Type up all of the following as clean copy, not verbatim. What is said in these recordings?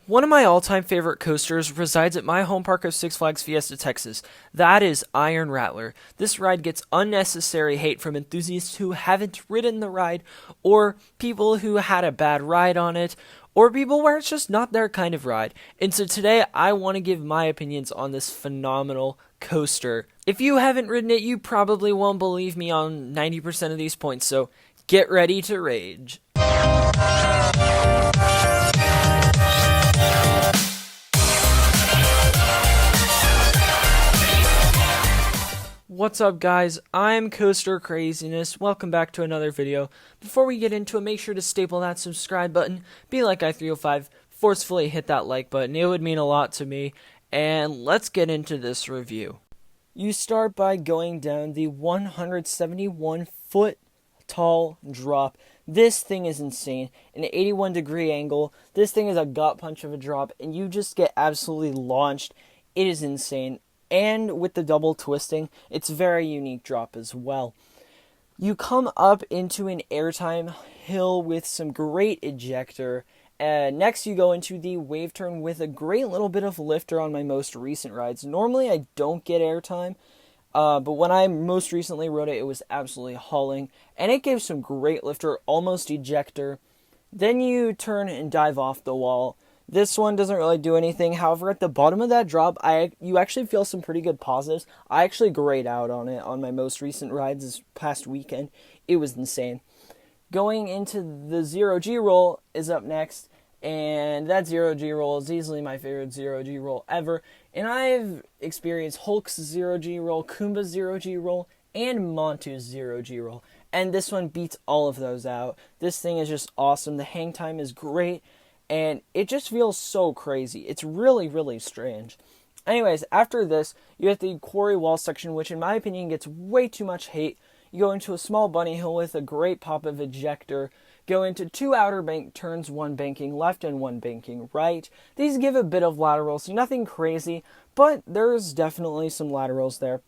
One of my all-time favorite coasters resides at my home park of Six Flags Fiesta Texas. That is Iron Rattler. This ride gets unnecessary hate from enthusiasts who haven't ridden the ride, or people who had a bad ride on it, or people where it's just not their kind of ride. And so today I want to give my opinions on this phenomenal coaster. If you haven't ridden it, you probably won't believe me on 90% of these points, so get ready to rage. What's up, guys? I'm Coaster Craziness. Welcome back to another video. Before we get into it, make sure to staple that subscribe button, be like I305, forcefully hit that like button. It would mean a lot to me. And let's get into this review. You start by going down the 171-foot tall drop. This thing is insane. An 81-degree angle. This thing is a gut punch of a drop, and you just get absolutely launched. It is insane. And with the double twisting, it's a very unique drop as well. You come up into an Airtime hill with some great ejector. Next, you go into the wave turn with a great little bit of lifter on my most recent rides. Normally, I don't get Airtime, but when I most recently rode it, it was absolutely hauling. And it gave some great lifter, almost ejector. Then you turn and dive off the wall. This one doesn't really do anything. However, at the bottom of that drop, you actually feel some pretty good positives. I actually grayed out on it on my most recent rides this past weekend. It was insane. Going into the 0G roll is up next, and that 0G roll is easily my favorite 0G roll ever. And I've experienced Hulk's 0G roll, Kumba's 0G roll, and Montu's 0G roll. And this one beats all of those out. This thing is just awesome. The hang time is great. And it just feels so crazy. It's really, really strange. Anyways, after this, you have the Quarry wall section, which in my opinion gets way too much hate. You go into a small bunny hill with a great pop of ejector. Go into two outer bank turns, one banking left and one banking right. These give a bit of laterals, so nothing crazy, but there's definitely some laterals there.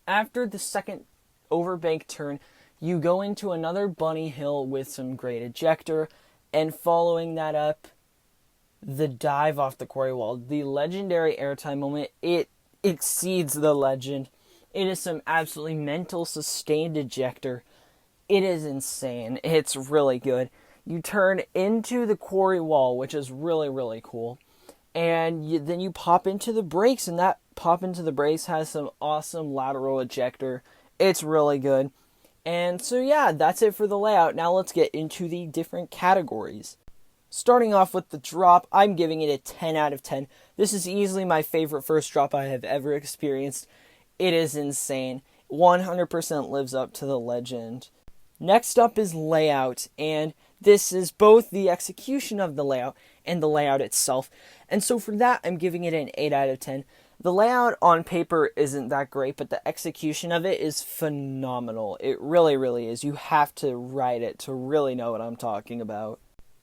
After the second overbank turn, you go into another bunny hill with some great ejector. And following that up, the dive off the Quarry wall, the legendary Airtime moment, it exceeds the legend. It is some absolutely mental sustained ejector. It is insane. It's really good. You turn into the Quarry wall, which is really, really cool. And then you pop into the brakes, and that pop into the brakes has some awesome lateral ejector. It's really good. And so yeah, that's it for the layout. Now let's get into the different categories. Starting off with the drop, I'm giving it a 10 out of 10. This is easily my favorite first drop I have ever experienced. It is insane. 100% lives up to the legend. Next up is layout, and this is both the execution of the layout and the layout itself. And so for that, I'm giving it an 8 out of 10. The layout on paper isn't that great, but the execution of it is phenomenal. It really, really is. You have to ride it to really know what I'm talking about.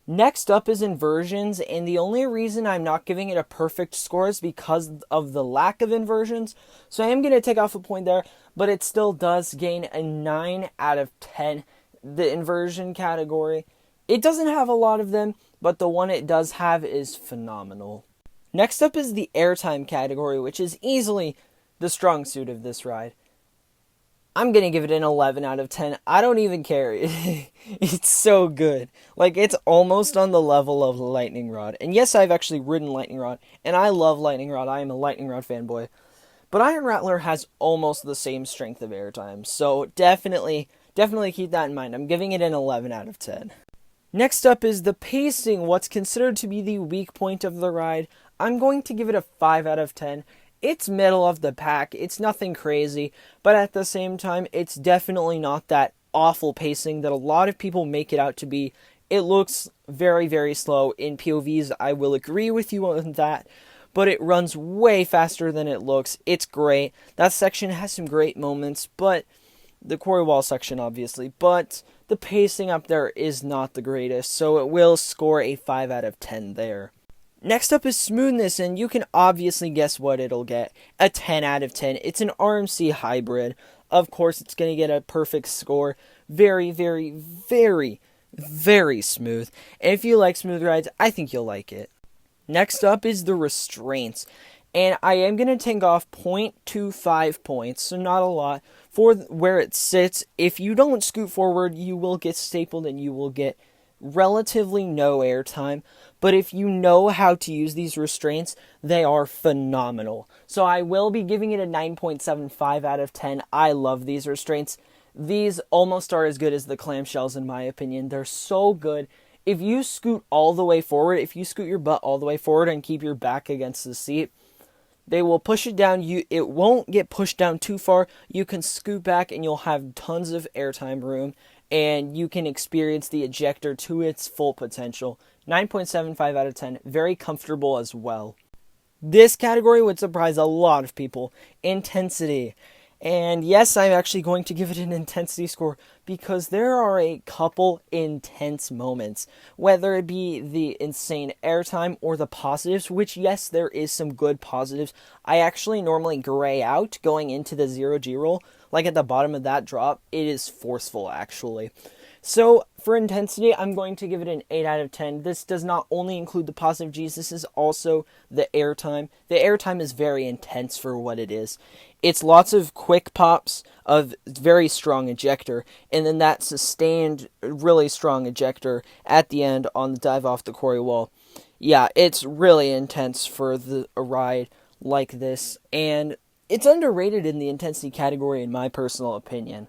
Next up is Inversions, and the only reason I'm not giving it a perfect score is because of the lack of inversions. So I am going to take off a point there, but it still does gain a 9 out of 10. The inversion category, it doesn't have a lot of them, but the one it does have is phenomenal. Next up is the Airtime category, which is easily the strong suit of this ride. I'm going to give it an 11 out of 10. I don't even care. It's so good. Like, it's almost on the level of Lightning Rod. And yes, I've actually ridden Lightning Rod, and I love Lightning Rod. I am a Lightning Rod fanboy. But Iron Rattler has almost the same strength of Airtime, so definitely keep that in mind. I'm giving it an 11 out of 10. Next up is the pacing, what's considered to be the weak point of the ride. I'm going to give it a 5 out of 10. It's middle of the pack. It's nothing crazy, but at the same time, it's definitely not that awful pacing that a lot of people make it out to be. It looks very, very slow in POVs. I will agree with you on that, but it runs way faster than it looks. It's great. That section has some great moments, but the Quarry wall section, obviously, but the pacing up there is not the greatest, so it will score a 5 out of 10 there. Next up is smoothness, and you can obviously guess what it'll get. A 10 out of 10. It's an RMC hybrid. Of course, it's going to get a perfect score. Very, very, very, very smooth. And if you like smooth rides, I think you'll like it. Next up is the Restraints. And I am going to take off 0.25 points, so not a lot, for where it sits. If you don't scoot forward, you will get stapled and you will get relatively no airtime. But if you know how to use these restraints, they are phenomenal. So I will be giving it a 9.75 out of 10. I love these restraints. These almost are as good as the clamshells in my opinion. They're so good. If you scoot all the way forward, if you scoot your butt all the way forward and keep your back against the seat, they will push it down. It won't get pushed down too far. You can scoot back and you'll have tons of airtime room, and you can experience the ejector to its full potential. 9.75 out of 10. Very comfortable as well. This category would surprise a lot of people. Intensity. And yes, I'm actually going to give it an intensity score because there are a couple intense moments, whether it be the insane airtime or the positives, which yes, there is some good positives. I actually normally gray out going into the 0G roll, like at the bottom of that drop. It is forceful actually. So for intensity, I'm going to give it an 8 out of 10. This does not only include the positive Gs, this is also the airtime. The airtime is very intense for what it is. It's lots of quick pops of very strong ejector, and then that sustained, really strong ejector at the end on the dive off the quarry wall. Yeah, it's really intense for a ride like this, and it's underrated in the intensity category in my personal opinion.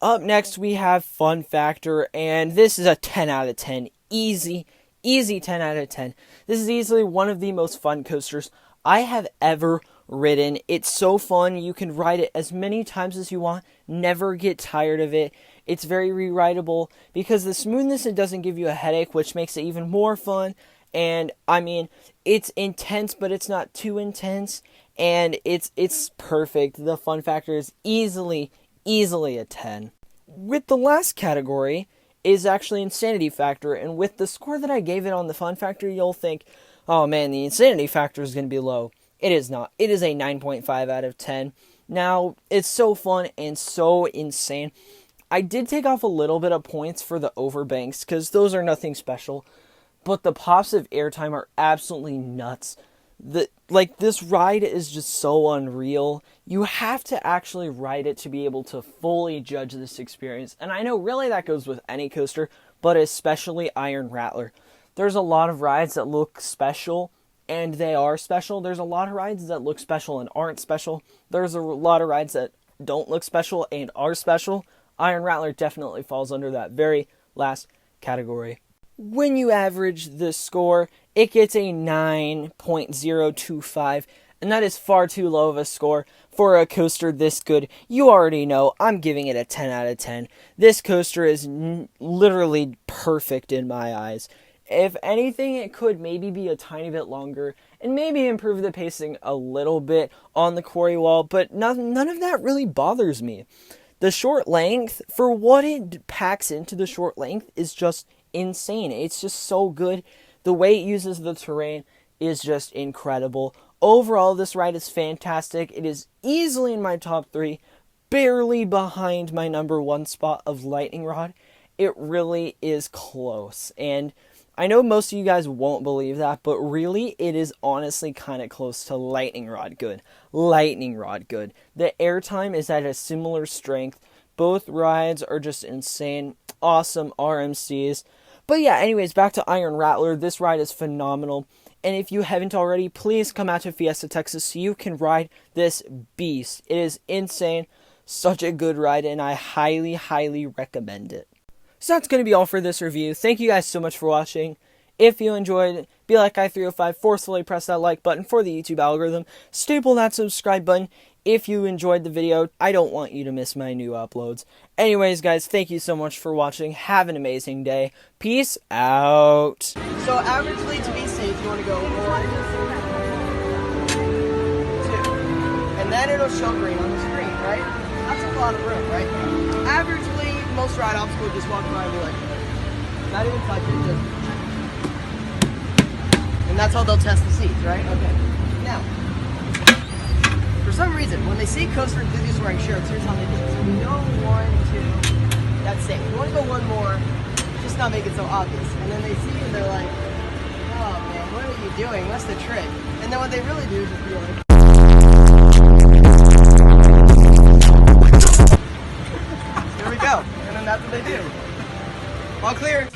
Up next, we have Fun Factor, and this is a 10 out of 10. Easy 10 out of 10. This is easily one of the most fun coasters I have ever ridden. It's so fun. You can ride it as many times as you want. Never get tired of it. It's very re-rideable because the smoothness, it doesn't give you a headache, which makes it even more fun. And I mean, it's intense, but it's not too intense, and it's perfect. The Fun Factor is easily a 10. With the last category is actually Insanity Factor, and with the score that I gave it on the Fun Factor, you'll think, oh man, the Insanity Factor is going to be low. It is not. It is a 9.5 out of 10. Now, it's so fun and so insane. I did take off a little bit of points for the overbanks, because those are nothing special, but the pops of airtime are absolutely nuts. This ride is just so unreal. You have to actually ride it to be able to fully judge this experience. And I know really that goes with any coaster, but especially Iron Rattler. There's a lot of rides that look special, and they are special. There's a lot of rides that look special and aren't special. There's a lot of rides that don't look special and are special. Iron Rattler definitely falls under that very last category. When you average the score, it gets a 9.025, and that is far too low of a score for a coaster this good. You already know I'm giving it a 10 out of 10. This coaster is literally perfect in my eyes. If anything, it could maybe be a tiny bit longer and maybe improve the pacing a little bit on the quarry wall, but none of that really bothers me. The short length, for what it packs into the short length, is just insane. It's just so good. The way it uses the terrain is just incredible. Overall, this ride is fantastic. It is easily in my top 3, barely behind my number 1 spot of Lightning Rod. It really is close, and I know most of you guys won't believe that, but really, it is honestly kind of close to Lightning Rod good. Lightning Rod good. The airtime is at a similar strength. Both rides are just insane. Awesome RMCs. But yeah, anyways, back to Iron Rattler. This ride is phenomenal. And if you haven't already, please come out to Fiesta Texas so you can ride this beast. It is insane. Such a good ride, and I highly, highly recommend it. So that's going to be all for this review. Thank you guys so much for watching. If you enjoyed, be like I305, forcefully press that like button for the YouTube algorithm. Staple that subscribe button if you enjoyed the video. I don't want you to miss my new uploads. Anyways, guys, thank you so much for watching. Have an amazing day. Peace out. So averagely, to be safe, you want to go 1, 2, and then it'll show green on the screen, right? That's a lot of room, right? Averagely, most ride obstacles just walk around and be like, not even touch it, just, and that's how they'll test the seats, right? Okay. Now, for some reason, when they see coaster enthusiasts wearing shirts, here's how they do it. So we go 1, 2, that's safe. You want to go one more, just not make it so obvious. And then they see you and they're like, oh man, what doing? What's the trick? And then what they really do is just be like... Here we go. And then that's what they do. All clear.